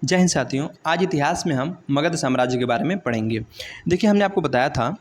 जय हिंद साथियों, आज इतिहास में हम मगध साम्राज्य के बारे में पढ़ेंगे। देखिए, हमने आपको बताया था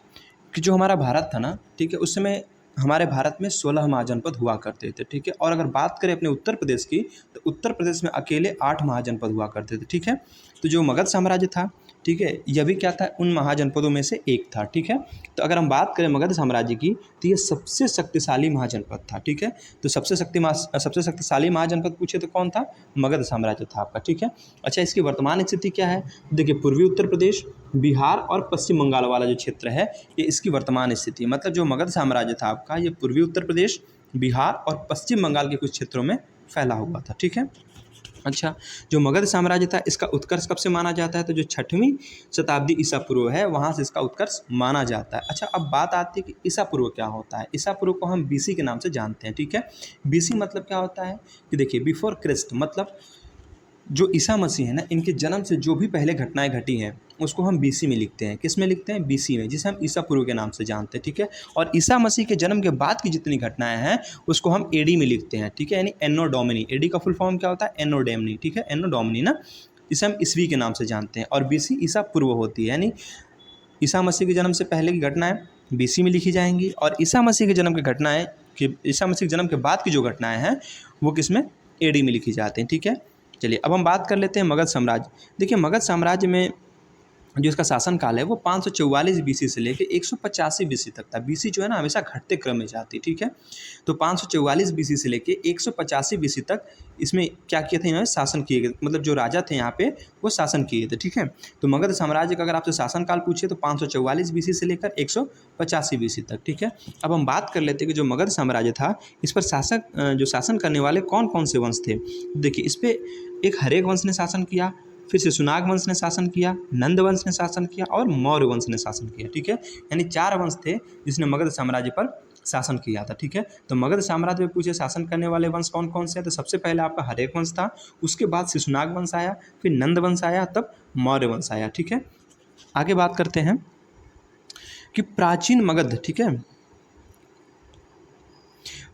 कि जो हमारा भारत था ना, ठीक है, उस समय हमारे भारत में 16 महाजनपद हुआ करते थे, ठीक है। और अगर बात करें अपने उत्तर प्रदेश की, तो उत्तर प्रदेश में अकेले 8 महाजनपद हुआ करते थे, ठीक है। तो जो मगध साम्राज्य था, ठीक है, यह भी क्या था, उन महाजनपदों में से एक था, ठीक है। तो अगर हम बात करें मगध साम्राज्य की, तो ये सबसे शक्तिशाली महाजनपद था, ठीक है। तो सबसे शक्तिशाली महाजनपद पूछे तो कौन था? मगध साम्राज्य था आपका, ठीक है। अच्छा, इसकी वर्तमान स्थिति क्या है? देखिए, पूर्वी उत्तर प्रदेश, बिहार और पश्चिम बंगाल वाला जो क्षेत्र है, ये इसकी वर्तमान स्थिति, मतलब जो मगध साम्राज्य था आपका, ये पूर्वी उत्तर प्रदेश, बिहार और पश्चिम बंगाल के कुछ क्षेत्रों में फैला हुआ था, ठीक है। अच्छा, जो मगध साम्राज्य था, इसका उत्कर्ष कब से माना जाता है? तो जो 6वीं शताब्दी ईसा पूर्व है, वहाँ से इसका उत्कर्ष माना जाता है। अच्छा, अब बात आती है कि ईसा पूर्व क्या होता है। ईसा पूर्व को हम बीसी के नाम से जानते हैं, ठीक है। बीसी मतलब क्या होता है कि देखिए, बिफोर क्रिस्ट, मतलब जो ईसा मसीह है ना, इनके जन्म से जो भी पहले घटनाएं घटी हैं, उसको हम बीसी में लिखते हैं। किस में लिखते हैं? बीसी में, जिसे हम ईसा पूर्व के नाम से जानते हैं, ठीक है। और ईसा मसीह के जन्म के बाद की जितनी घटनाएं हैं, उसको हम एडी में लिखते हैं, ठीक है, यानी एनो डोमिनी। एडी का फुल फॉर्म क्या होता है? एनो डोमिनी, ठीक है, एनो डोमिनी ना, इसे हम ईसवी के नाम से जानते हैं। और बीसी ईसा पूर्व होती है, यानी ईसा मसीह के जन्म से पहले की घटनाएं बीसी में लिखी जाएंगी, और ईसा मसीह के जन्म की घटनाएं ईसा मसीह के जन्म के बाद की जो घटनाएं हैं, वो किस में? एडी में लिखी जाती हैं, ठीक है। चलिए, अब हम बात कर लेते हैं मगध साम्राज्य। देखिए, मगध साम्राज्य में जो इसका शासनकाल है, वो 544 बीसी से लेकर 185 बीसी तक था। बीसी जो है ना, हमेशा घटते क्रम में जाती है, ठीक है। तो 544 बीसी से लेकर 185 बीसी तक इसमें क्या किए थे? इन्होंने शासन किए गए, मतलब जो राजा थे यहाँ पे, वो शासन किए थे, ठीक है। तो मगध साम्राज्य का अगर आपसे शासनकाल पूछे तो 544 बीसी से लेकर 185 बीसी तक, ठीक है। अब हम बात कर लेते हैं कि जो मगध साम्राज्य था, इस पर जो शासन करने वाले कौन कौन से वंश थे। देखिए, इस पर एक हरेक वंश ने शासन किया, फिर शिशुनाग वंश ने शासन किया, नंद वंश ने शासन किया और मौर्य वंश ने शासन किया, ठीक है। यानी 4 वंश थे जिसने मगध साम्राज्य पर शासन किया था, ठीक है। तो मगध साम्राज्य में पूछे शासन करने वाले वंश कौन कौन से हैं, तो सबसे पहले आपका हरेक वंश था, उसके बाद शिशुनाग वंश आया, फिर नंद वंश आया, तब मौर्य वंश आया, ठीक है। आगे बात करते हैं कि प्राचीन मगध, ठीक है,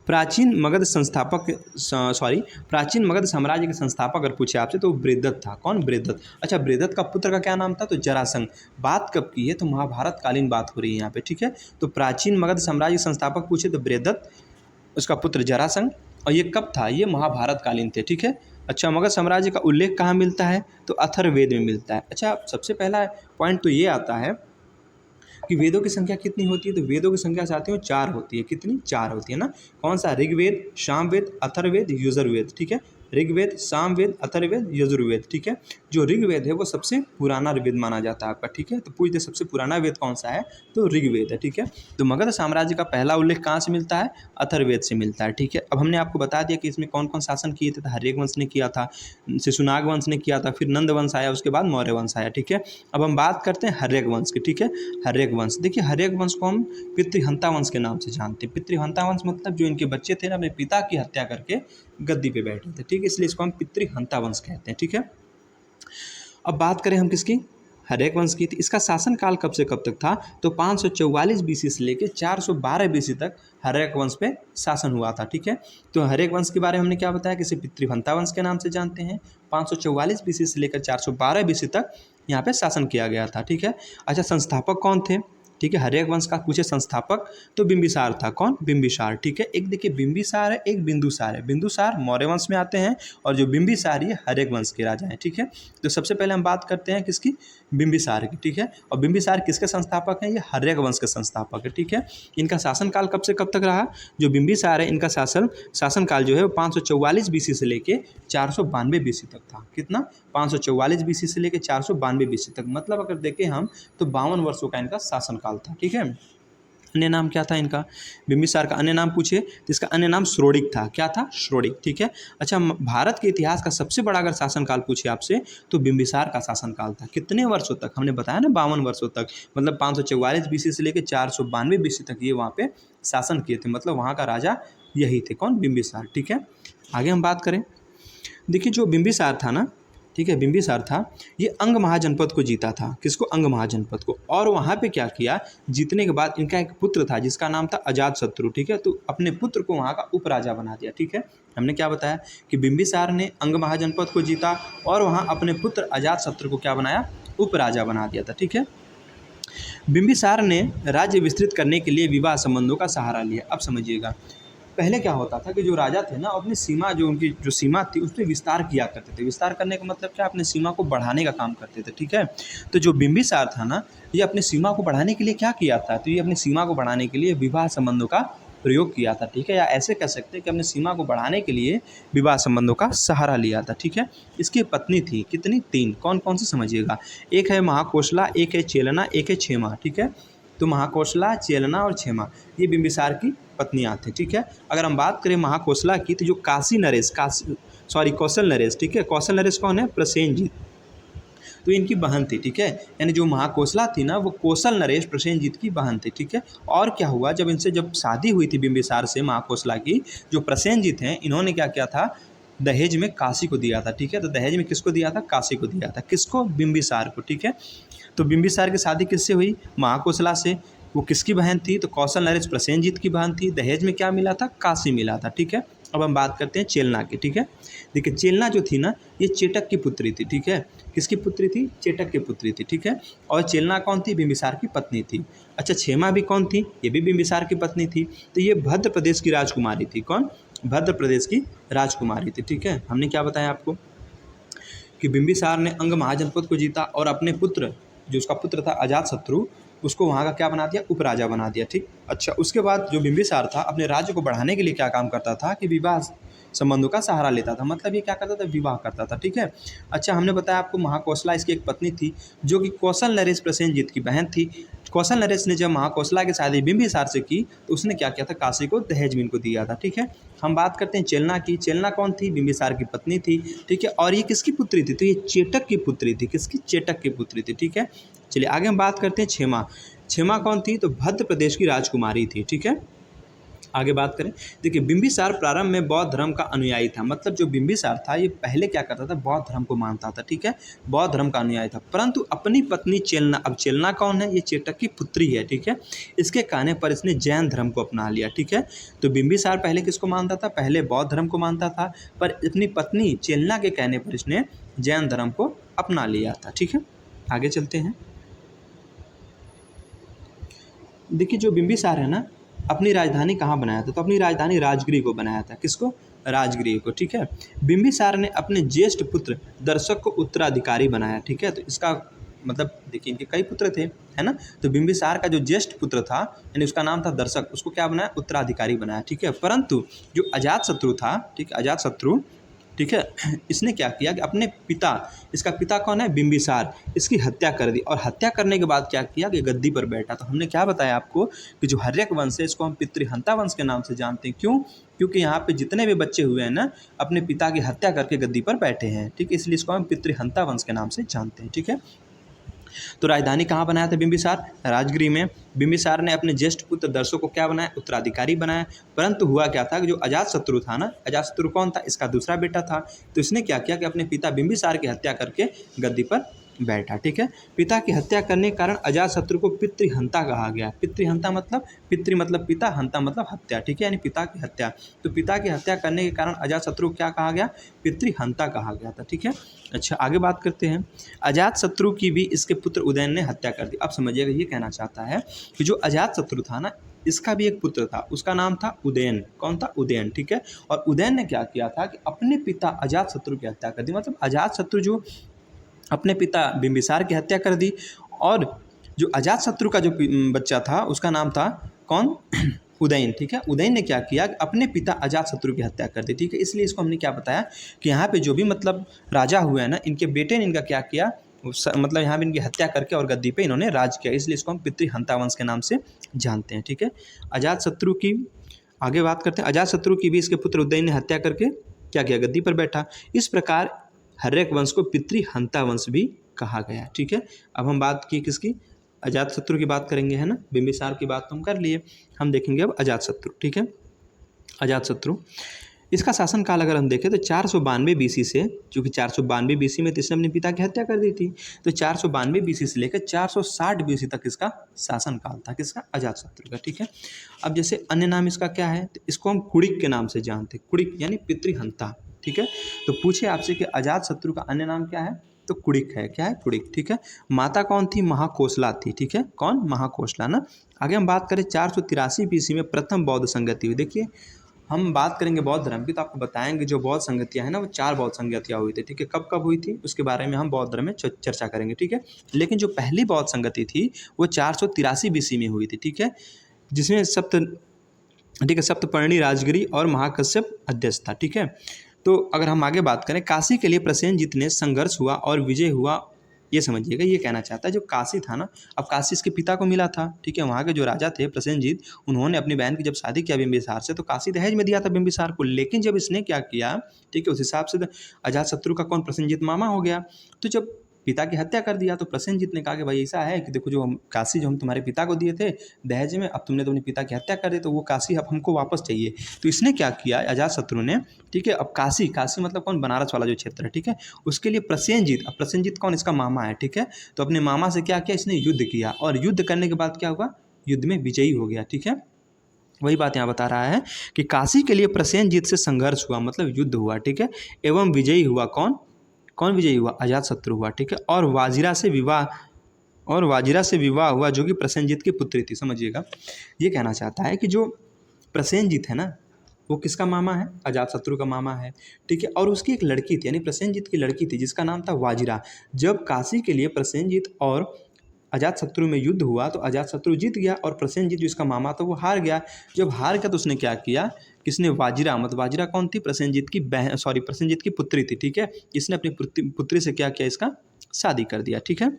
प्राचीन मगध साम्राज्य के संस्थापक अगर पूछे आपसे तो बृहद्रथ था। कौन? बृहद्रथ। अच्छा, बृहद्रथ का पुत्र का क्या नाम था? तो जरासंध। बात कब की है? तो महाभारत कालीन बात हो रही है यहाँ पे, ठीक है। तो प्राचीन मगध साम्राज्य के संस्थापक पूछे तो बृहद्रथ, उसका पुत्र जरासंध, और ये कब था? ये महाभारत कालीन थे, ठीक है। अच्छा, मगध साम्राज्य का उल्लेख कहाँ मिलता है? तो अथर्ववेद में मिलता है। अच्छा, सबसे पहला पॉइंट तो ये आता है कि वेदों की संख्या कितनी होती है। तो वेदों की संख्या साथियों 4 होती है। कितनी? 4 होती है ना। कौन सा? ऋग्वेद, सामवेद, अथर्ववेद, यजुर्वेद, ठीक है। ऋग्वेद, सामवेद, अथर्ववेद, यजुर्वेद, ठीक है। जो ऋग्वेद है वो सबसे पुराना वेद माना जाता है आपका, ठीक है। तो पूछते सबसे पुराना वेद कौन सा है? तो ऋग्वेद है, ठीक है। तो मगध साम्राज्य का पहला उल्लेख कहाँ से मिलता है? अथर्ववेद से मिलता है, ठीक है। अब हमने आपको बता दिया कि इसमें कौन कौन शासन किए थे। तो हर्यक वंश ने किया था, शिशुनाग वंश ने किया था, फिर नंद वंश आया, उसके बाद मौर्य वंश आया, ठीक है। अब हम बात करते हैं हर्यक वंश की, ठीक है। हर्यक वंश, देखिए, हर्यक वंश को हम पितृहंता वंश के नाम से जानते हैं। पितृहंता वंश मतलब जो इनके बच्चे थे ना, अपने पिता की हत्या करके गद्दी पे बैठे थे, ठीक है, इसलिए इसको हम पितृहंता वंश कहते हैं, ठीक है। अब बात करें हम किसकी? हर्यक वंश की। तो इसका शासनकाल कब से कब तक था? तो 544 बीसी से लेकर 412 बीसी तक हर्यक वंश पे शासन हुआ था, ठीक है। तो हर्यक वंश के बारे में हमने क्या बताया कि इसे पितृहंता वंश के नाम से जानते हैं। 544 बीसी से लेकर 412 बीसी तक यहाँ पे शासन किया गया था, ठीक है। अच्छा, संस्थापक कौन थे? ठीक है, हर्यक वंश का पूछे संस्थापक तो बिंबिसार था। कौन? बिंबिसार, ठीक है। एक देखिए बिंबिसार है, एक बिंदुसार है। बिंदुसार मौर्य वंश में आते हैं और जो बिंबिसार ये हर्यक वंश के राजा हैं, ठीक है। तो सबसे पहले हम बात करते हैं किसकी? बिंबिसार की, ठीक है। और बिंबिसार किसके संस्थापक हैं? ये हर्यक वंश के संस्थापक है, ठीक है। इनका शासनकाल कब से कब तक रहा? जो बिंबिसार है, इनका शासनकाल जो है वो 544 बीसी से लेके 492 बीसी तक था। कितना? 544 बीसी से लेकर 492 बीसी तक, मतलब अगर देखें हम तो 52 वर्षों का इनका शासनकाल था, ठीक है। अन्य नाम क्या था इनका? बिंबिसार का अन्य नाम पूछे तो इसका अन्य नाम श्रोडिक था। क्या था? श्रोडिक, ठीक है। अच्छा, भारत के इतिहास का सबसे बड़ा अगर शासनकाल पूछे आपसे तो बिंबिसार का शासनकाल था। कितने वर्षों तक? हमने बताया ना 52 वर्षों तक, मतलब 544 बीसी से लेकर 492 बीसी तक ये वहाँ पे शासन किए थे, मतलब वहाँ का राजा यही थे। कौन? बिंबिसार, ठीक है। आगे हम बात करें, देखिए जो बिंबिसार था ना, ठीक है, बिंबिसार था, ये अंग महाजनपद को जीता था। किसको? अंग महाजनपद को। और वहाँ पे क्या किया, जीतने के बाद इनका एक पुत्र था जिसका नाम था अजातशत्रु, ठीक है, तो अपने पुत्र को वहाँ का उपराजा बना दिया। ठीक है, हमने क्या बताया कि बिंबिसार ने अंग महाजनपद को जीता और वहाँ अपने पुत्र अजातशत्रु को क्या बनाया, उपराजा बना दिया था। ठीक है, बिंबिसार ने राज्य विस्तृत करने के लिए विवाह संबंधों का सहारा लिया। अब समझिएगा, पहले क्या होता था कि जो राजा थे ना, अपनी सीमा, जो उनकी जो सीमा थी उस पर विस्तार किया करते थे। विस्तार करने का मतलब क्या, अपनी सीमा को बढ़ाने का काम करते थे। ठीक है, तो जो बिंबिसार था ना, ये अपनी सीमा को बढ़ाने के लिए क्या किया था, तो ये अपनी सीमा को बढ़ाने के लिए विवाह संबंधों का प्रयोग किया था। ठीक है, या ऐसे कह सकते हैं कि अपनी सीमा को बढ़ाने के लिए विवाह संबंधों का सहारा लिया था। ठीक है, इसकी पत्नी थी कितनी, 3। कौन कौन से समझिएगा, एक है महाकोशला, एक है चेलना, एक है क्षेमा। ठीक है, तो महाकोशला, चेलना और क्षेमा ये बिंबिसार की पत्नियां थी। ठीक है, अगर हम बात करें महाकोशला की, तो जो कौशल नरेश, ठीक है, कौशल नरेश कौन है, प्रसेनजीत, तो इनकी बहन थी। ठीक है, यानी जो महाकोशला थी ना, वो कौशल नरेश प्रसेनजीत की बहन थी। ठीक है, और क्या हुआ, जब शादी हुई थी बिंबिसार से महाकोशला की, जो प्रसेनजीत हैं इन्होंने क्या किया था, दहेज में काशी को दिया था। ठीक है, तो दहेज में किसको दिया था, काशी को दिया था। किसको, बिंबिसार को। ठीक है, तो बिंबिसार की शादी किससे हुई, महाकोशला से। वो किसकी बहन थी, तो कौशल नरेश प्रसेनजीत की बहन थी। दहेज में क्या मिला था, काशी मिला था। ठीक है, अब हम बात करते हैं चेलना की। ठीक है, देखिए चेलना जो थी ना, ये चेटक की पुत्री थी। ठीक है, किसकी पुत्री थी, चेटक की पुत्री थी। ठीक है, और चेलना कौन थी, बिंबिसार की पत्नी थी। अच्छा, क्षेमा भी कौन थी, ये भी बिंबिसार की पत्नी थी। तो ये भद्र प्रदेश की राजकुमारी थी। कौन, भद्र प्रदेश की राजकुमारी थी। ठीक है, हमने क्या बताया आपको कि बिंबिसार ने अंग महाजनपद को जीता और अपने पुत्र, जो उसका पुत्र था अजातशत्रु, उसको वहाँ का क्या बना दिया, उपराजा बना दिया। ठीक, अच्छा, उसके बाद जो बिंबिसार था अपने राज्य को बढ़ाने के लिए क्या काम करता था कि विवाह संबंधों का सहारा लेता था। मतलब ये क्या करता था, विवाह करता था। ठीक है, अच्छा, हमने बताया आपको महाकोशला इसकी एक पत्नी थी जो कि कौशल नरेश प्रसेनजीत की बहन थी। कौशल नरेश ने जब महाकोशला की शादी बिंबिसार से की तो उसने क्या किया था, काशी को दहेज में इनको दिया था। ठीक है, हम बात करते हैं चेलना की। चेलना कौन थी, बिंबिसार की पत्नी थी। ठीक है, और ये किसकी पुत्री थी, तो ये चेटक की पुत्री थी। किसकी, चेटक की पुत्री थी। ठीक है, चलिए आगे हम बात करते हैं क्षेमा। क्षेमा कौन थी, तो भद्र प्रदेश की राजकुमारी थी। ठीक है, आगे बात करें, देखिए बिंबिसार प्रारंभ में बौद्ध धर्म का अनुयायी था। मतलब जो बिंबिसार था ये पहले क्या करता था, बौद्ध धर्म को मानता था। ठीक है, बौद्ध धर्म का अनुयायी था, परंतु अपनी पत्नी चेलना, अब चेलना कौन है, ये चेटक की पुत्री है। ठीक है, इसके कहने पर इसने जैन धर्म को अपना लिया। ठीक है, तो बिंबिसार पहले किसको मानता था, पहले बौद्ध धर्म को मानता था, पर अपनी पत्नी चेलना के कहने पर इसने जैन धर्म को अपना लिया था। ठीक है, आगे चलते हैं। देखिए जो बिंबिसार है ना, अपनी राजधानी कहाँ बनाया था, तो अपनी राजधानी राजगृह को बनाया था। किसको, राजगृह को। ठीक है, बिंबिसार ने अपने ज्येष्ठ पुत्र दर्शक को उत्तराधिकारी बनाया। ठीक है, तो इसका मतलब देखिए इनके कई पुत्र थे, है ना, तो बिंबिसार का जो ज्येष्ठ पुत्र था यानी उसका नाम था दर्शक, उसको क्या बनाया, उत्तराधिकारी बनाया। ठीक है, परंतु जो अजातशत्रु था, ठीक है, अजातशत्रु, ठीक है, इसने क्या किया कि अपने पिता, इसका पिता कौन है, बिंबिसार, इसकी हत्या कर दी। और हत्या करने के बाद क्या किया कि गद्दी पर बैठा। तो हमने क्या बताया आपको कि जो हर्यक वंश है इसको हम पितृहंता वंश के नाम से जानते हैं। क्यों, क्योंकि यहाँ पे जितने भी बच्चे हुए हैं ना, अपने पिता की हत्या करके गद्दी पर बैठे हैं। ठीक है, इसलिए इसको हम पितृहंता वंश के नाम से जानते हैं। ठीक है, तो राजधानी कहाँ बनाया था बिंबिसार, राजगृह में। बिंबिसार ने अपने ज्येष्ठ पुत्र दर्शक को क्या बनाया, उत्तराधिकारी बनाया। परंतु हुआ क्या था कि जो अजातशत्रु था ना, अजातशत्रु कौन था, इसका दूसरा बेटा था, तो इसने क्या किया कि अपने पिता बिंबिसार की हत्या करके गद्दी पर बैठा। ठीक है, पिता की हत्या करने के कारण अजातशत्रु को पितृहंता कहा गया। पितृहंता मतलब, पितृ मतलब पिता, हंता मतलब हत्या। ठीक है, यानी पिता की हत्या, तो पिता की हत्या करने के कारण अजातशत्रु क्या कहा गया, पितृहंता कहा गया था। ठीक है, अच्छा आगे बात करते हैं। अजातशत्रु की भी इसके पुत्र उदयन ने हत्या कर दी। अब समझिएगा, ये कहना चाहता है कि जो अजातशत्रु था ना, इसका भी एक पुत्र था, उसका नाम था उदयन। कौन था, उदयन। ठीक है, और उदयन ने क्या किया था कि अपने पिता अजातशत्रु की हत्या कर दी। मतलब अजातशत्रु जो अपने पिता बिंबिसार की हत्या कर दी, और जो अजातशत्रु का जो बच्चा था उसका नाम था कौन, उदयन। ठीक है, उदयन ने क्या किया, अपने पिता अजातशत्रु की हत्या कर दी। ठीक है, इसलिए इसको हमने क्या बताया कि यहाँ पे जो भी मतलब राजा हुए हैं ना, इनके बेटे ने इनका क्या किया, मतलब यहाँ पे इनकी हत्या करके और गद्दी पे इन्होंने राज किया, इसलिए इसको हम पितृहंता वंश के नाम से जानते हैं। ठीक है, अजातशत्रु की आगे बात करते हैं। अजातशत्रु की भी इसके पुत्र उदयन ने हत्या करके क्या किया, गद्दी पर बैठा। इस प्रकार हर्यक वंश को पितृहंता वंश भी कहा गया। ठीक है, अब हम बात की किसकी, अजातशत्रु की बात करेंगे, है ना, बिंबिसार की बात तो हम कर लिए, हम देखेंगे अब अजातशत्रु। ठीक है, अजातशत्रु इसका शासनकाल अगर हम देखें तो 492 बीसी से, चूँकि 492 बीसी में तो इसने अपने पिता की हत्या कर दी थी, तो 492 बीसी से लेकर 460 बीसी तक इसका शासनकाल था, किसका? अजातशत्रु का। ठीक है, अब जैसे अन्य नाम इसका क्या है, तो इसको हम कुड़िक के नाम से जानते हैं, कुड़िक यानी पितृहंता। ठीक है, तो पूछे आपसे कि अजातशत्रु का अन्य नाम क्या है, तो कुड़िक है। क्या है? कुड़िक। ठीक है, माता कौन थी? महाकोशला थी। ठीक है, कौन? महाकोशला ना। आगे हम बात करें 483 बीसी में प्रथम बौद्ध संगति हुई। देखिए, हम बात करेंगे बौद्ध धर्म की तो आपको बताएंगे जो बौद्ध संगतियाँ हैं ना, वो 4 बौद्ध संगतियाँ हुई थी। ठीक है, कब कब हुई थी उसके बारे में हम बौद्ध धर्म में चर्चा करेंगे। ठीक है, लेकिन जो पहली बौद्ध संगति थी वो 483 बीसी में हुई थी। ठीक है, जिसमें सप्तपर्णी राजगिरी और महाकश्यप अध्यक्ष था। ठीक है, तो अगर हम आगे बात करें, काशी के लिए प्रसेनजीत ने संघर्ष हुआ और विजय हुआ, ये समझिएगा, ये कहना चाहता है जो काशी था ना, अब काशी इसके पिता को मिला था। ठीक है, वहाँ के जो राजा थे प्रसेनजीत, उन्होंने अपनी बहन की जब शादी किया बिंबिसार से, तो काशी दहेज में दिया था बिंबिसार को। लेकिन जब इसने क्या किया, ठीक है, उस हिसाब से अजातशत्रु का कौन? प्रसेनजीत मामा हो गया। तो जब पिता की हत्या कर दिया तो प्रसेनजीत ने कहा कि भाई ऐसा है कि देखो, जो हम काशी जो हम तुम्हारे पिता को दिए थे दहेज में, अब तुमने तो अपने पिता की हत्या कर दी, तो वो काशी अब हमको वापस चाहिए। तो इसने क्या किया अजातशत्रु ने, ठीक है, अब काशी मतलब कौन? बनारस वाला जो क्षेत्र है। ठीक है, उसके लिए प्रसेनजीत, अब प्रसेनजीत कौन? इसका मामा है। ठीक है, तो अपने मामा से क्या किया इसने? युद्ध किया, और युद्ध करने के बाद क्या हुआ? युद्ध में विजयी हो गया। ठीक है, वही बात यहाँ बता रहा है कि काशी के लिए प्रसेनजीत से संघर्ष हुआ, मतलब युद्ध हुआ। ठीक है, एवं विजयी हुआ कौन? कौन विजयी हुआ? अजातशत्रु हुआ। ठीक है, और वाजिरा से विवाह हुआ, जो कि प्रसेनजीत की पुत्री थी। समझिएगा, ये कहना चाहता है कि जो प्रसेनजीत है ना, वो किसका मामा है? अजातशत्रु का मामा है। ठीक है, और उसकी एक लड़की थी, यानी प्रसेनजीत की लड़की थी, जिसका नाम था वाजिरा। जब काशी के लिए प्रसेनजीत और अजातशत्रु में युद्ध हुआ तो अजातशत्रु जीत गया और प्रसेनजीत जो इसका मामा था वो हार गया। जब हार गया तो उसने क्या किया, किसने? वाजिरा, मतलब वाजिरा कौन थी? प्रसेनजीत की बहन, प्रसेनजीत की पुत्री थी। ठीक है, इसने अपनी पुत्री से क्या किया? इसका शादी कर दिया। ठीक है,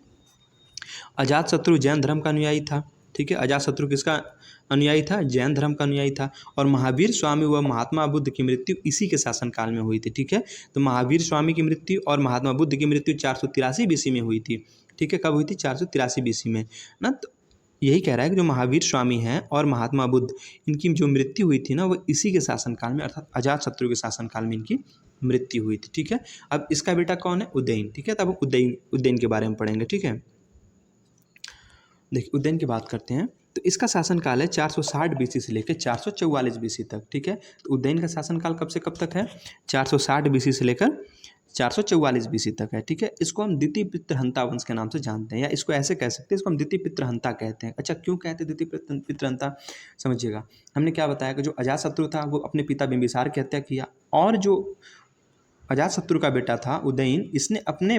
अजातशत्रु जैन धर्म का अनुयायी था। ठीक है, अजातशत्रु किसका अनुयायी था? जैन धर्म का अनुयायी था। और महावीर स्वामी व महात्मा बुद्ध की मृत्यु इसी के शासनकाल में हुई थी। ठीक है, तो महावीर स्वामी की मृत्यु और महात्मा बुद्ध की मृत्यु 483 बीसी में हुई थी। ठीक है, कब हुई थी? 483 बीसी में ना। तो यही कह रहा है कि जो महावीर स्वामी हैं और महात्मा बुद्ध, इनकी जो मृत्यु हुई थी ना, वो इसी के शासनकाल में, अर्थात अजातशत्रु के शासनकाल में इनकी मृत्यु हुई थी। ठीक है, अब इसका बेटा कौन है? उदयन। ठीक है, तब उदयन के बारे में पढ़ेंगे। ठीक है, देखिए उज्जैन की बात करते हैं तो इसका शासनकाल है 460 बीसी से लेकर 444 बीसी तक। ठीक है, तो उज्जैन का शासनकाल कब से कब तक है? 460 बीसी से लेकर 444 बीसी तक है। ठीक है, इसको हम द्वितीय पितृहंता वंश के नाम से जानते हैं, या इसको ऐसे कह सकते हैं, इसको हम द्वितीय पितृहंता कहते हैं। अच्छा, क्यों कहते हैं द्वितीय पितृहंता? समझिएगा, हमने क्या बताया कि जो अजातशत्रु था वो अपने पिता बिंबिसार की हत्या किया, और जो अजातशत्रु का बेटा था उदयन, इसने अपने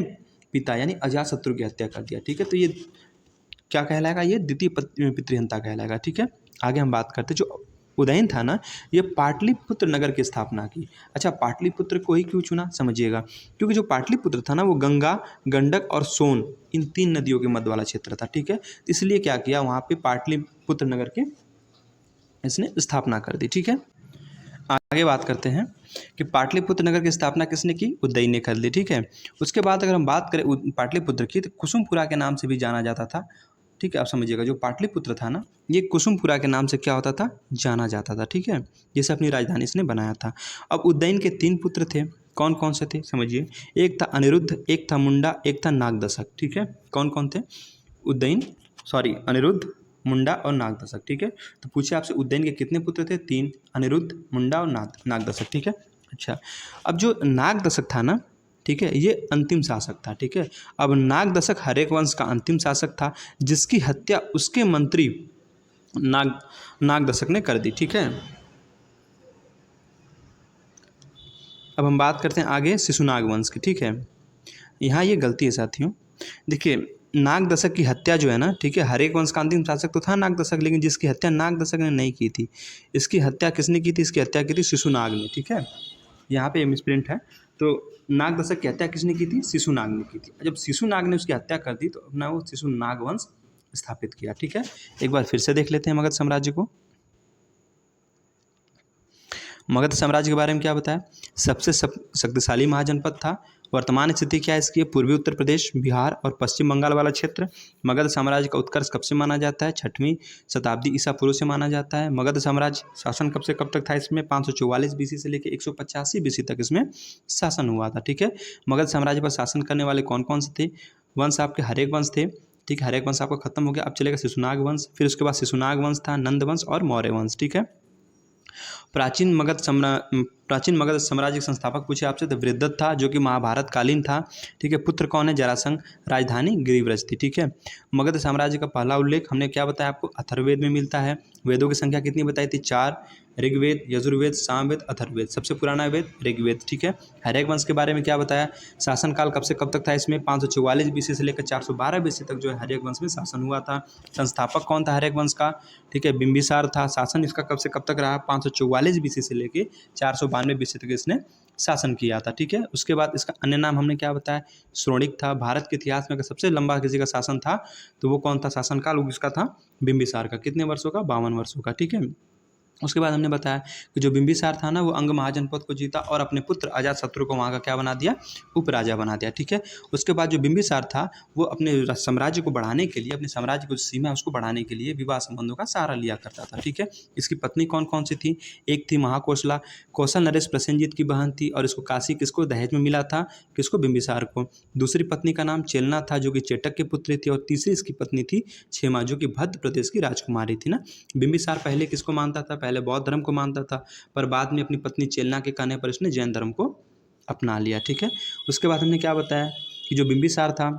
पिता यानी अजातशत्रु की हत्या कर दिया। ठीक है, तो ये क्या कहलाएगा? ये द्वितीय पितृहंता कहलाएगा। ठीक है, आगे हम बात करते हैं, जो उदयन था ना, ये पाटलिपुत्र नगर की स्थापना की। अच्छा, पाटलिपुत्र को ही क्यों चुना? समझिएगा, क्योंकि जो पाटलिपुत्र था ना, वो गंगा, गंडक और सोन, इन 3 नदियों के मध्य वाला क्षेत्र था। ठीक है, इसलिए क्या किया, वहाँ पे पाटलिपुत्र नगर की इसने स्थापना कर दी। ठीक है, आगे बात करते हैं कि पाटलिपुत्र नगर की स्थापना किसने की? उदयन ने कर ली। ठीक है, उसके बाद अगर हम बात करें पाटलिपुत्र की, तो कुसुमपुरा के नाम से भी जाना जाता था। ठीक है, आप समझिएगा, जो पाटलिपुत्र था ना, ये कुसुमपुरा के नाम से क्या होता था? जाना जाता था। ठीक है, जैसे अपनी राजधानी इसने बनाया था। अब उदयन के 3 पुत्र थे, कौन कौन से थे? समझिए, एक था अनिरुद्ध, एक था मुंडा, एक था नागदशक। ठीक है, कौन कौन थे? अनिरुद्ध, मुंडा और नागदशक। ठीक है, तो पूछे आपसे उदयन के कितने पुत्र थे? 3, अनिरुद्ध, मुंडा और नागदशक। ठीक है, अच्छा, अब जो नागदशक था ना, ठीक है, ये अंतिम शासक था। ठीक है, अब नागदशक हरेक वंश का अंतिम शासक था, जिसकी हत्या उसके मंत्री नागदशक ने कर दी। ठीक है, अब हम बात करते हैं आगे शिशुनाग वंश की। ठीक है, यहाँ ये गलती है साथियों, देखिए नागदशक की हत्या जो है ना, ठीक है, हरेक वंश का अंतिम शासक तो था नागदशक, लेकिन जिसकी हत्या नागदशक ने नहीं की थी, इसकी हत्या किसने की थी? इसकी हत्या की थी शिशुनाग ने। ठीक है, यहाँ पे मिसप्रिंट है, तो नागदशक की हत्या किसने की थी? शिशुनाग ने की थी। जब शिशुनाग ने उसकी हत्या कर दी तो अपना वो शिशुनाग वंश स्थापित किया। ठीक है, एक बार फिर से देख लेते हैं मगध साम्राज्य को। मगध साम्राज्य के बारे में क्या बताया? सबसे शक्तिशाली महाजनपद था, वर्तमान स्थिति क्या है इसकी? पूर्वी उत्तर प्रदेश, बिहार और पश्चिम बंगाल वाला क्षेत्र। मगध साम्राज्य का उत्कर्ष कब से माना जाता है? 6वीं शताब्दी ईसा पूर्व से माना जाता है। मगध साम्राज्य शासन कब से कब तक था इसमें? 544 बीसी से लेकर 185 बीसी तक इसमें शासन हुआ था। ठीक है, मगध साम्राज्य पर शासन करने वाले कौन कौन से थे? वंश आपके हरेक वंश थे। ठीक है, हरेक वंश आपका खत्म हो गया, अब चलेगा शिशुनाग वंश। फिर उसके बाद शिशुनाग वंश था, नंद वंश और मौर्य वंश। ठीक है, प्राचीन मगध साम्राज्य के संस्थापक पूछे आपसे तो वृद्धत था, जो कि महाभारत कालीन था। ठीक है, पुत्र कौन है? जरासंध। राजधानी गिरिव्रज थी। ठीक है, मगध साम्राज्य का पहला उल्लेख हमने क्या बताया आपको? अथर्ववेद में मिलता है। वेदों की संख्या कितनी बताई थी? 4। ऋग्वेद, यजुर्वेद, सामवेद, अथर्ववेद। सबसे पुराना वेद ऋग्वेद। ठीक है, हरेक वंश के बारे में क्या बताया? शासनकाल कब से कब तक था इसमें? 544 बीसी से लेकर 412 बीसी तक जो है हरेक वंश में शासन हुआ था। संस्थापक कौन था हरेक वंश का? ठीक है, बिंबिसार था। शासन इसका कब से कब तक रहा? 544 बीसी से लेकर 492 बीसी तक इसने शासन किया था। ठीक है, उसके बाद इसका अन्य नाम हमने क्या बताया? श्रोणिक था। भारत के इतिहास में अगर सबसे लंबा किसी का शासन था तो वो कौन था? शासनकाल उसका था बिंबिसार का। कितने वर्षों का? 52 वर्षों का। ठीक है, उसके बाद हमने बताया कि जो बिंबिसार था ना वो अंग महाजनपद को जीता और अपने पुत्र अजातशत्रु को वहाँ का क्या बना दिया? उपराजा बना दिया। ठीक है, उसके बाद जो बिंबिसार था वो अपने साम्राज्य को बढ़ाने के लिए, अपने साम्राज्य की जो सीमा है उसको बढ़ाने के लिए विवाह संबंधों का सहारा लिया करता था। ठीक है, इसकी पत्नी कौन कौन सी थी? एक थी महाकोशला, कौशल नरेश प्रसेनजीत की बहन थी और इसको काशी किसको दहेज में मिला था? किसको? बिंबिसार को। दूसरी पत्नी का नाम चेलना था, जो कि चेटक की पुत्री थी। और तीसरी इसकी पत्नी थी क्षेमा, जो कि भद्र प्रदेश की राजकुमारी थी ना। बिंबिसार पहले किसको मानता था? पहले बौद्ध धर्म को मानता था, पर बाद में अपनी पत्नी चेलना के कहने पर इसने जैन धर्म को अपना लिया। ठीक है, उसके बाद हमने क्या बताया कि जो बिंबिसार था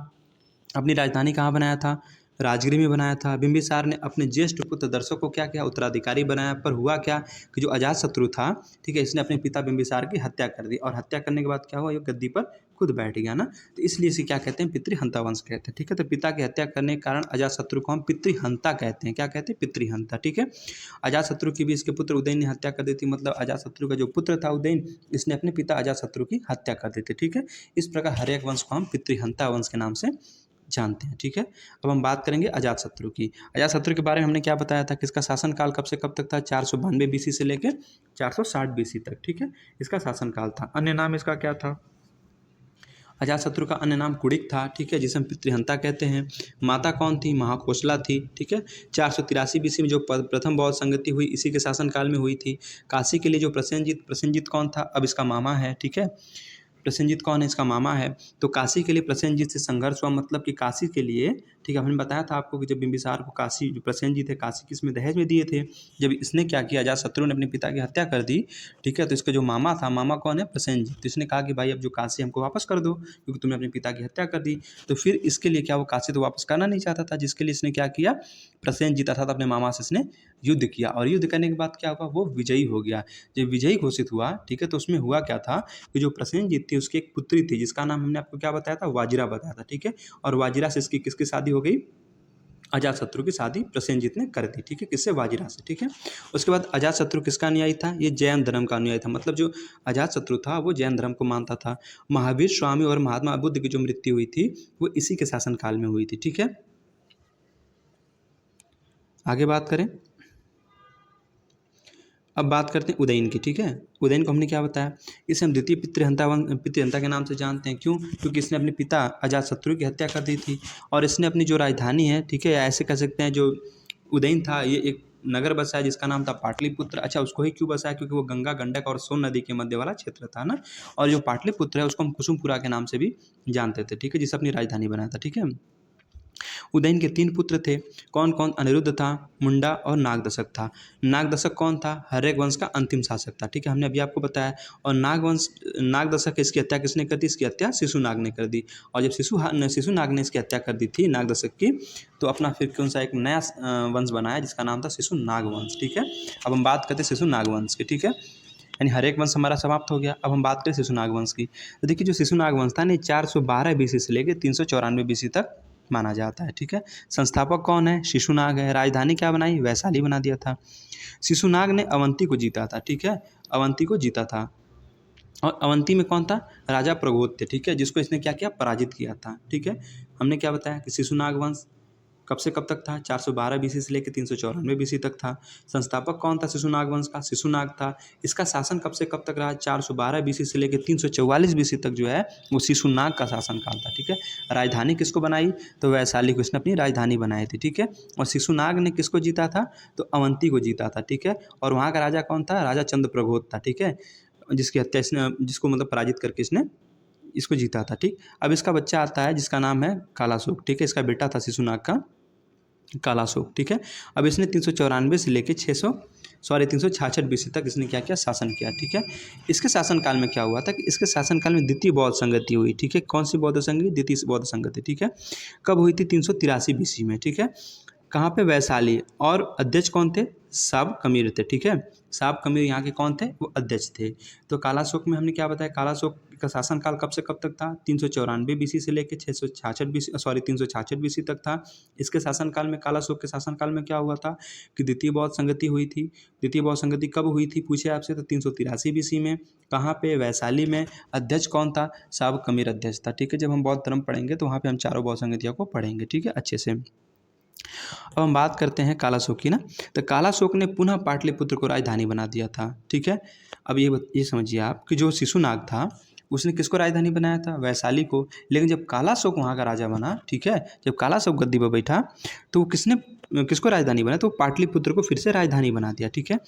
अपनी राजधानी कहाँ बनाया था? राजगिरी में बनाया था। बिंबिसार ने अपने ज्येष्ठ पुत्र दर्शक को क्या किया? उत्तराधिकारी बनाया। पर हुआ क्या कि जो अजातशत्रु था, ठीक है, इसने अपने पिता बिंबिसार की हत्या कर दी और हत्या करने के बाद क्या हुआ? ये गद्दी पर खुद बैठ गया ना, तो इसलिए इसे क्या कहते हैं? पितृहंता वंश कहते हैं। ठीक है, तो पिता की हत्या करने के कारण अजातशत्रु को हम पितृहंता कहते हैं। क्या कहते हैं? पितृहंता। ठीक है, अजातशत्रु की भी इसके पुत्र उदयन ने हत्या कर दी थी, मतलब अजातशत्रु का जो पुत्र था उदयन, इसने अपने पिता अजातशत्रु की हत्या कर दी थी। ठीक है, इस प्रकार हर एक वंश को हम पितृहंता वंश के नाम से जानते हैं। ठीक है, अब हम बात करेंगे अजातशत्रु की। अजातशत्रु के बारे में हमने क्या बताया था कि इसका शासनकाल कब से कब तक था? 492 बीसी से लेकर 460 बीसी तक। ठीक है, इसका शासनकाल था। अन्य नाम इसका क्या था? अजातशत्रु का अन्य नाम कुड़िक था। ठीक है, जिसे हम पितृहंता कहते हैं। माता कौन थी? महाकोशला थी। ठीक है, 483 बीसी में जो प्रथम बौद्ध संगति हुई इसी के शासनकाल में हुई थी। काशी के लिए जो प्रसेनजीत कौन था? अब इसका मामा है। ठीक है, प्रसेनजीत कौन है? इसका मामा है। तो काशी के लिए प्रसेनजीत से संघर्ष हुआ, मतलब कि काशी के लिए, ठीक है, हमने बताया था आपको कि जब बिंबिसार को काशी, जो प्रसेनजीत है, काशी किसमें दहेज में दिए थे। जब इसने क्या किया? अजातशत्रु ने अपने पिता की हत्या कर दी। ठीक है, तो इसका जो मामा था, मामा कौन है? प्रसेनजीत। तो इसने कहा कि भाई अब जो काशी हमको वापस कर दो, क्योंकि तुमने अपने पिता की हत्या कर दी। तो फिर इसके लिए क्या, वो काशी तो वापस करना नहीं चाहता था, जिसके लिए इसने क्या किया? प्रसेनजीत अर्थात अपने मामा से इसने युद्ध किया और युद्ध करने के बाद क्या हुआ? वो विजयी हो गया। जब विजयी घोषित हुआ, ठीक है, तो उसमें हुआ क्या था कि जो प्रसेनजीत थी उसकी एक पुत्री थी जिसका नाम हमने आपको क्या बताया था? वाजिरा बताया था। ठीक है, और वाजिरा से इसकी किसकी शादी हो गई? अजातशत्रु की शादी प्रसेनजीत ने कर दी। ठीक है, किससे? वाजिरा से। ठीक है, उसके बाद अजातशत्रु किसका अनुयायी था? ये जैन धर्म का अनुयायी था। मतलब जो अजातशत्रु था वो जैन धर्म को मानता था। महावीर स्वामी और महात्मा बुद्ध की जो मृत्यु हुई थी वो इसी के शासनकाल में हुई थी। ठीक है, आगे बात करें, अब बात करते हैं उदयन की। ठीक है, उदयन को हमने क्या बताया? इसे हम द्वितीय पितृहंता के नाम से जानते हैं। क्यों? क्योंकि इसने अपने पिता अजातशत्रु की हत्या कर दी थी और इसने अपनी जो राजधानी है, ठीक है, ऐसे कह सकते हैं, जो उदयन था ये एक नगर बसाया जिसका नाम था पाटलिपुत्र। अच्छा, उसको ही क्यों बसाया? क्योंकि वो गंगा, गंडक और सोन नदी के मध्य वाला क्षेत्र था ना। और जो पाटलिपुत्र है उसको हम कुसुमपुरा के नाम से भी जानते थे। ठीक है, जिसे अपनी राजधानी बनाया था। ठीक है, उदयन के 3 पुत्र थे। कौन कौन? अनिरुद्ध था, मुंडा और नागदशक था। नागदशक कौन था? हर्यक वंश का अंतिम शासक था। ठीक है, हमने अभी आपको बताया। और नागदशक, इसकी हत्या किसने कर दी? इसकी हत्या शिशुनाग ने कर दी। और जब शिशुनाग ने इसकी हत्या कर दी थी नागदशक की, तो अपना फिर कौन सा एक नया वंश बनाया जिसका नाम था शिशुनाग वंश। ठीक है, अब हम बात करते हैं शिशुनाग वंश की। ठीक है, यानी हर एक वंश हमारा समाप्त हो गया। अब हम बात करें शिशुनाग वंश की। तो देखिए, जो शिशुनाग वंश था ना 412 बीसी से लेकर 394 बीसी तक माना जाता है। ठीक है, संस्थापक कौन है? शिशुनाग है। राजधानी क्या बनाई? वैशाली बना दिया था। शिशुनाग ने अवंती को जीता था। ठीक है, अवंती को जीता था। और अवंती में कौन था? राजा प्रगोत थे। ठीक है, जिसको इसने क्या किया? पराजित किया था। ठीक है, हमने क्या बताया कि शिशुनाग वंश कब से कब तक था? 412 बीसी से लेकर 394 बीसी तक था। संस्थापक कौन था शिशुनाग वंश का? शिशुनाग था। इसका शासन कब से कब तक रहा? 412 बीसी से लेकर 344 बीसी तक जो है वो शिशुनाग का शासनकाल था। ठीक है। राजधानी किसको बनाई? तो वैशाली को इसने अपनी राजधानी बनाई थी। ठीक है। और शिशुनाग ने किसको जीता था? तो अवंती को जीता था। ठीक है। और वहाँ का राजा कौन था? राजा चंद्रप्रघोत था। ठीक है। जिसकी हत्या इसने, जिसको मतलब पराजित करके इसने इसको जीता था। ठीक। अब इसका बच्चा आता है जिसका नाम है कालाशोक। ठीक है। इसका बेटा था शिशुनाग का कालाशोक। ठीक है। अब इसने 394 से लेकर 366 बीसी तक इसने क्या किया? शासन किया। ठीक है। इसके शासनकाल में क्या हुआ था कि इसके शासनकाल में द्वितीय बौद्ध संगति हुई। ठीक है। कौन सी बौद्ध संगति? द्वितीय बौद्ध संगति। ठीक है। कब हुई थी? 383 बीसी में। ठीक है। कहाँ पे? वैशाली। और अध्यक्ष कौन थे? साब कमीर थे। ठीक है। साब कमीर यहाँ के कौन थे? वो अध्यक्ष थे। तो कालाशोक में हमने क्या बताया? कालाशोक का शासनकाल कब से कब तक था? 394 बीसी से लेकर 366 बीसी तक था। इसके शासनकाल में, कालाशोक के शासनकाल में क्या हुआ था कि द्वितीय बौद्ध संगति हुई थी। द्वितीय बौद्ध संगति कब हुई थी पूछे आपसे? तो 383 बीसी में। कहाँ पे? वैशाली में। अध्यक्ष कौन था? साब कमीर अध्यक्ष था। ठीक है। जब हम बौद्ध धर्म पढ़ेंगे तो वहाँ पे हम चारों बौद्ध संगतियों को पढ़ेंगे। ठीक है, अच्छे से। अब हम बात करते हैं कालाशोक की ना। तो कालाशोक ने पुनः पाटलिपुत्र को राजधानी बना दिया था। ठीक है। अब ये समझिए आप कि जो शिशुनाग था उसने किसको राजधानी बनाया था? वैशाली को। लेकिन जब कालाशोक वहाँ का राजा बना, ठीक है, जब कालाशोक गद्दी पर बैठा तो वो किसको राजधानी बनाया? तो पाटलिपुत्र को फिर से राजधानी बना दिया। ठीक है।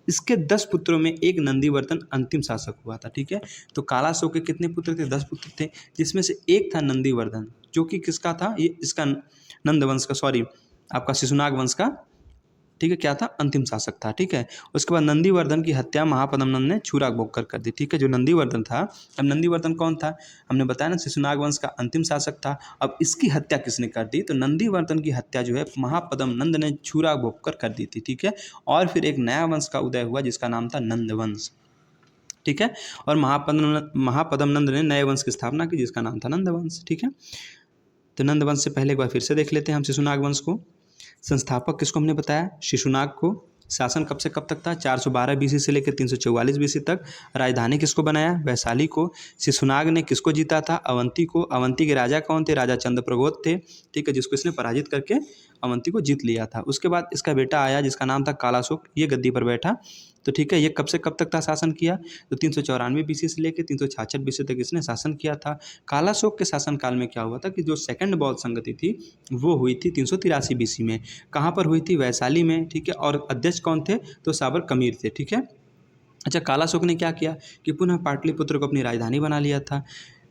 इसके 10 पुत्रों में एक नंदीवर्धन अंतिम शासक हुआ था। ठीक है। तो कालाशोक के कितने पुत्र थे? 10 पुत्र थे, जिसमें से एक था नंदीवर्धन, जो कि किसका था? ये इसका नंदवंश का, सॉरी आपका शिशुनाग वंश का, ठीक है, क्या था? अंतिम शासक था। ठीक है। उसके बाद नंदीवर्धन की हत्या महापद्म नंद ने छुरा भोग कर दी। ठीक है। जो नंदीवर्धन था, अब नंदीवर्धन कौन था? हमने बताया ना, शिशुनाग वंश का अंतिम शासक था। अब इसकी हत्या किसने कर दी? तो नंदीवर्धन की हत्या जो है महापद्म नंद ने छुरा भोग कर दी थी। ठीक है। और फिर एक नया वंश का उदय हुआ जिसका नाम था नंदवंश। ठीक है। और महापद्म नंद ने नए वंश की स्थापना की जिसका नाम था नंदवंश। ठीक है। तो नंदवंश से पहले एक बार फिर से देख लेते हैं हम शिशुनाग वंश को। संस्थापक किसको हमने बताया? शिशुनाग को। शासन कब से कब तक था? 412 बीसी से लेकर 344 बीसी तक। राजधानी किसको बनाया? वैशाली को। शिशुनाग ने किसको जीता था? अवंती को। अवंती के राजा कौन थे? राजा चंद्रप्रघोत थे। ठीक है। जिसको इसने पराजित करके अवंती को जीत लिया था। उसके बाद इसका बेटा आया जिसका नाम था कालाशोक, ये गद्दी पर बैठा। तो ठीक है, ये कब से कब तक था शासन किया? तो 394 बीसी से लेकर 366 बीसी तक इसने शासन किया था। कालाशोक के शासनकाल में क्या हुआ था कि जो सेकंड बौद्ध संगति थी वो हुई थी 383 बीसी में। कहाँ पर हुई थी? वैशाली में। ठीक है। और अध्यक्ष कौन थे? तो साबर कमीर थे। ठीक है। अच्छा, कालाशोक ने क्या किया कि पुनः पाटलिपुत्र को अपनी राजधानी बना लिया था।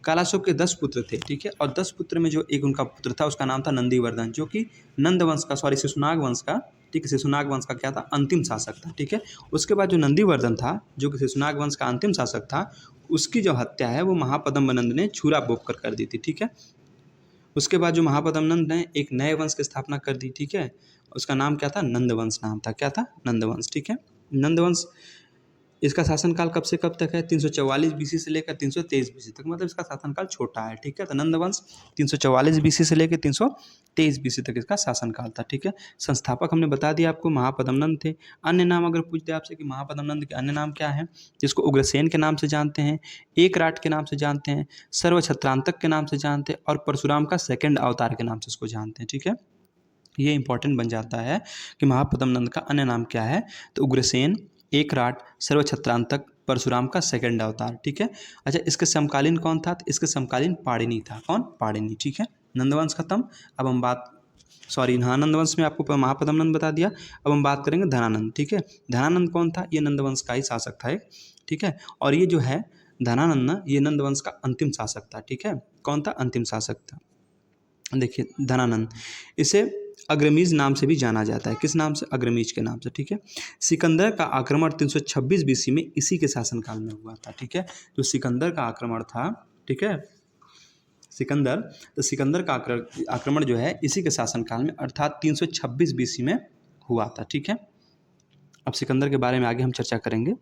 कालाशोक के 10 पुत्र थे। ठीक है। और 10 पुत्र में जो एक उनका पुत्र था उसका नाम था नंदीवर्धन, जो कि नंद वंश का, सॉरी शिशुनाग वंश का, ठीक है, शिशुनाग वंश का क्या था? अंतिम शासक था। ठीक है। उसके बाद जो नंदीवर्धन था, जो कि शिशुनाग वंश का अंतिम शासक था, उसकी जो हत्या है वो महापद्म नंद ने छुरा भोग कर दी थी। ठीक है। उसके बाद जो महापद्म नंद ने एक नए वंश की स्थापना कर दी। ठीक है। उसका नाम क्या था? नंदवंश नाम था। क्या था? नंदवंश। ठीक है। नंदवंश, इसका शासनकाल कब से कब तक है? 344 बीसी से लेकर 323 बीसी तक, मतलब इसका शासनकाल छोटा है। ठीक है। तो नंदवंश 344 बीसी से लेकर 323 बीसी तक इसका शासनकाल था। ठीक है। संस्थापक हमने बता दिया आपको, महापद्म नंद थे। अन्य नाम अगर पूछते आपसे कि महापद्म नंद के अन्य नाम क्या हैं, जिसको उग्रसेन के नाम से जानते हैं, एकराट के नाम से जानते हैं, सर्वछत्रांतक के नाम से जानते हैं, और परशुराम का सेकंड अवतार के नाम से इसको जानते हैं। ठीक है। ये इंपॉर्टेंट बन जाता है कि महापद्म नंद का अन्य नाम क्या है। तो उग्रसेन, एकराट, सर्वछत्रांतक, परशुराम का सेकंड अवतार। ठीक है। अच्छा, इसके समकालीन कौन था? तो इसके समकालीन पाणिनि था। कौन? पाणिनि। ठीक है। नंदवंश खत्म। अब हम बात, सॉरी हाँ, नंदवंश में आपको महापद्म नंद बता दिया। अब हम बात करेंगे धनानंद। ठीक है। धनानंद कौन था? ये नंदवंश का ही शासक था एक। ठीक है। और ये जो है धनानंद ना, ये नंदवंश का अंतिम शासक था। ठीक है। कौन था? अंतिम शासक था। देखिए धनानंद, इसे अग्रमीज नाम से भी जाना जाता है। किस नाम से? अग्रमीज के नाम से। ठीक है। सिकंदर का आक्रमण 326 बीसी में इसी के शासनकाल में हुआ था। ठीक है। जो सिकंदर का आक्रमण था, ठीक है, सिकंदर, तो सिकंदर का आक्रमण जो है इसी के शासनकाल में, अर्थात 326 बीसी में हुआ था। ठीक है। अब सिकंदर के बारे में आगे हम चर्चा करेंगे।